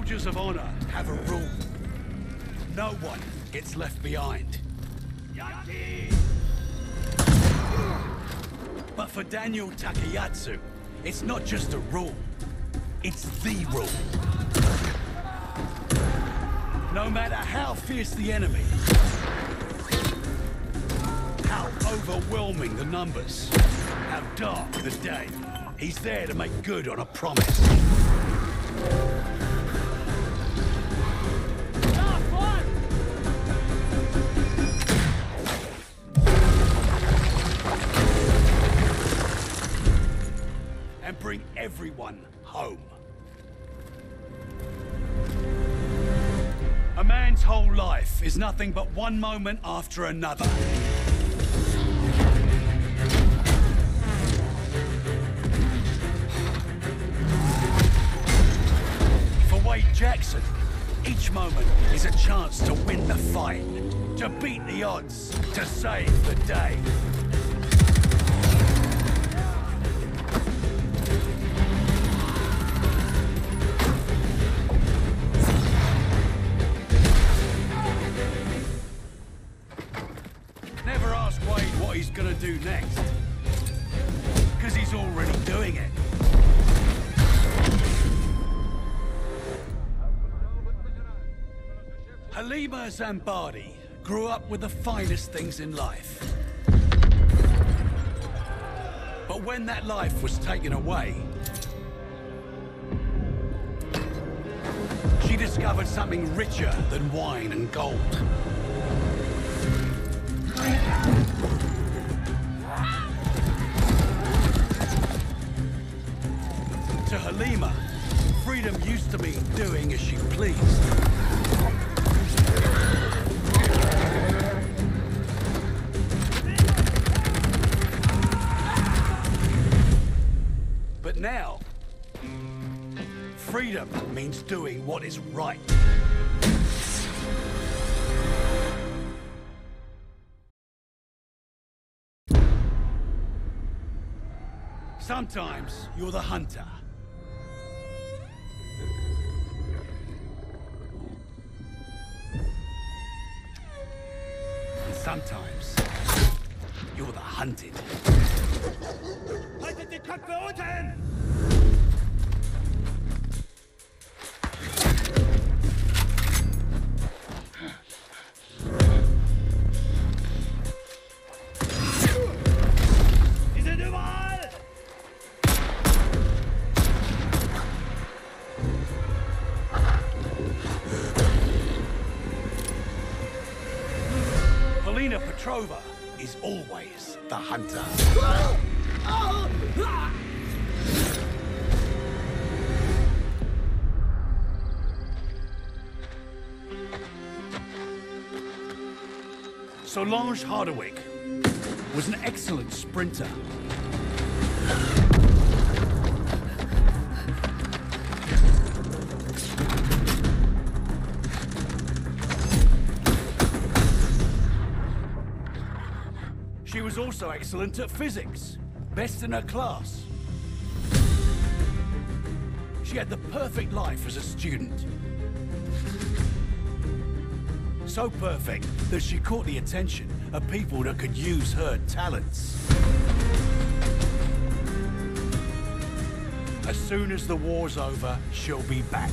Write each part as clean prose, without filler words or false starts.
Soldiers of honor have a rule. No one gets left behind. But for Daniel Takayatsu, it's not just a rule. It's the rule. No matter how fierce the enemy, how overwhelming the numbers, how dark the day, he's there to make good on a promise. And bring everyone home. A man's whole life is nothing but one moment after another. For Wade Jackson, each moment is a chance to win the fight, to beat the odds, to save the day. He's gonna do next, because he's already doing it. Halima Zambadi grew up with the finest things in life. But when that life was taken away, she discovered something richer than wine and gold. To Halima, freedom used to mean doing as she pleased. But now, freedom means doing what is right. Sometimes you're the hunter. And sometimes you're the hunted. Haltet die Köpfe unten! Sie sind überall! Polina Petrova is always the hunter. Solange Hardwick was an excellent sprinter. She was also excellent at physics, best in her class. She had the perfect life as a student. So perfect that she caught the attention of people that could use her talents. As soon as the war's over, she'll be back.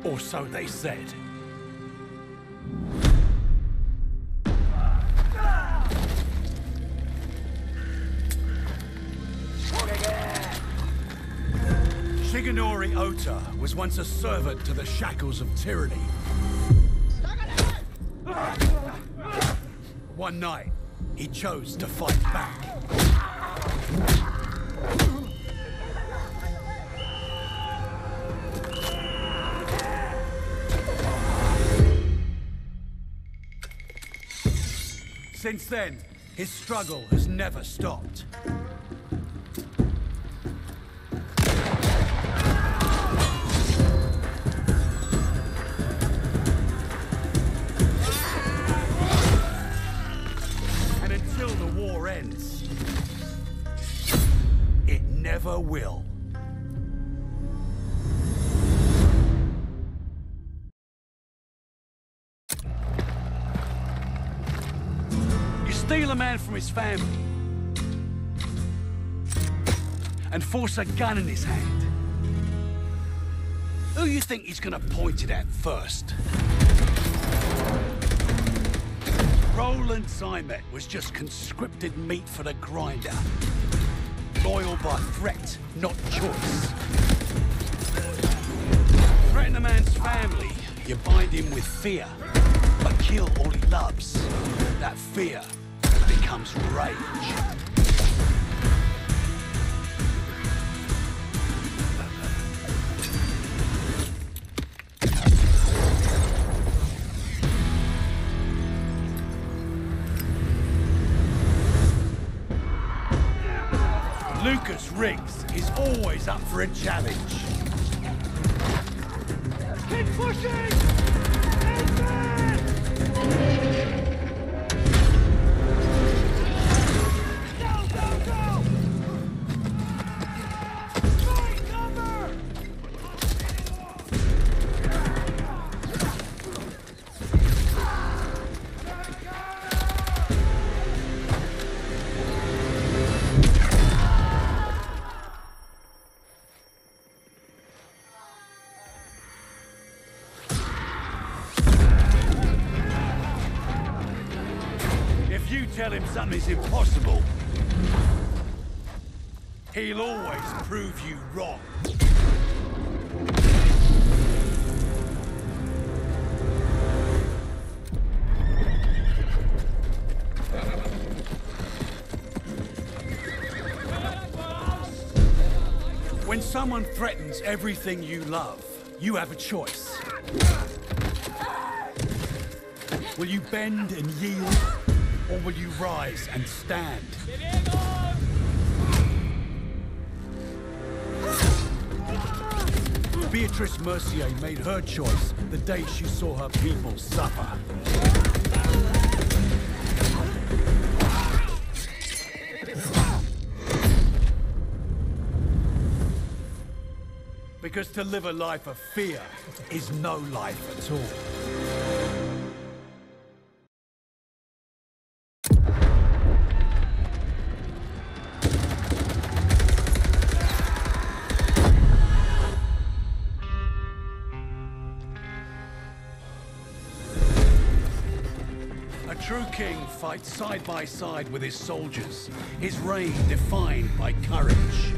Or so they said. Shigenori Ota was once a servant to the shackles of tyranny. One night, he chose to fight back. Since then, his struggle has never stopped. It never will. steal a man from his family, and force a gun in his hand. Who you think he's gonna point it at first? Roland Zymet was just conscripted meat for the grinder. Loyal by threat, not choice. Threaten a man's family, you bind him with fear. But kill all he loves. That fear becomes rage. Lucas Riggs is always up for a challenge. Keep pushing! Go, go, go! Fight cover! If you tell him something's impossible, he'll always prove you wrong. When someone threatens everything you love, you have a choice. Will you bend and yield? Or will you rise and stand? Beatrice Mercier made her choice the day she saw her people suffer. Because to live a life of fear is no life at all. A true king fights side by side with his soldiers, his reign defined by courage.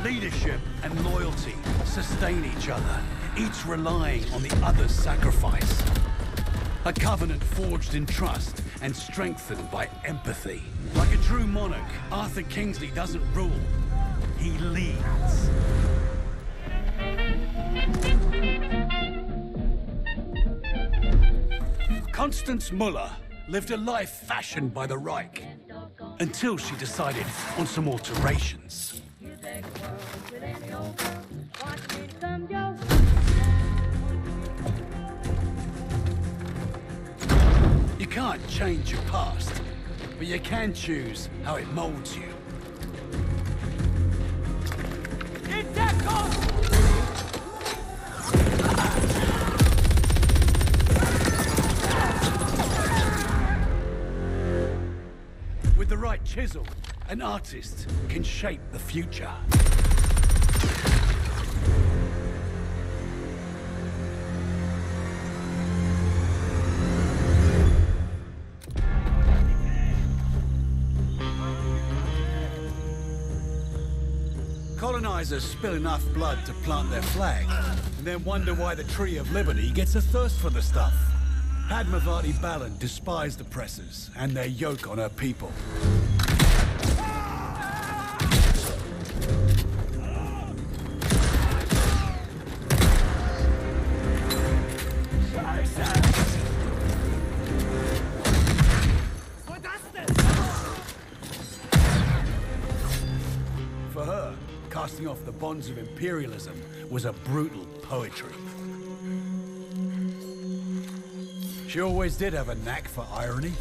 Leadership and loyalty sustain each other, each relying on the other's sacrifice. A covenant forged in trust and strengthened by empathy. Like a true monarch, Arthur Kingsley doesn't rule, he leads. Constance Muller lived a life fashioned by the Reich, until she decided on some alterations. You can't change your past, but you can choose how it molds you. With the right chisel, an artist can shape the future. Colonizers spill enough blood to plant their flag, and then wonder why the Tree of Liberty gets a thirst for the stuff. Padmavati Balan despised oppressors and their yoke on her people. For her, casting off the bonds of imperialism was a brutal poetry. She always did have a knack for irony.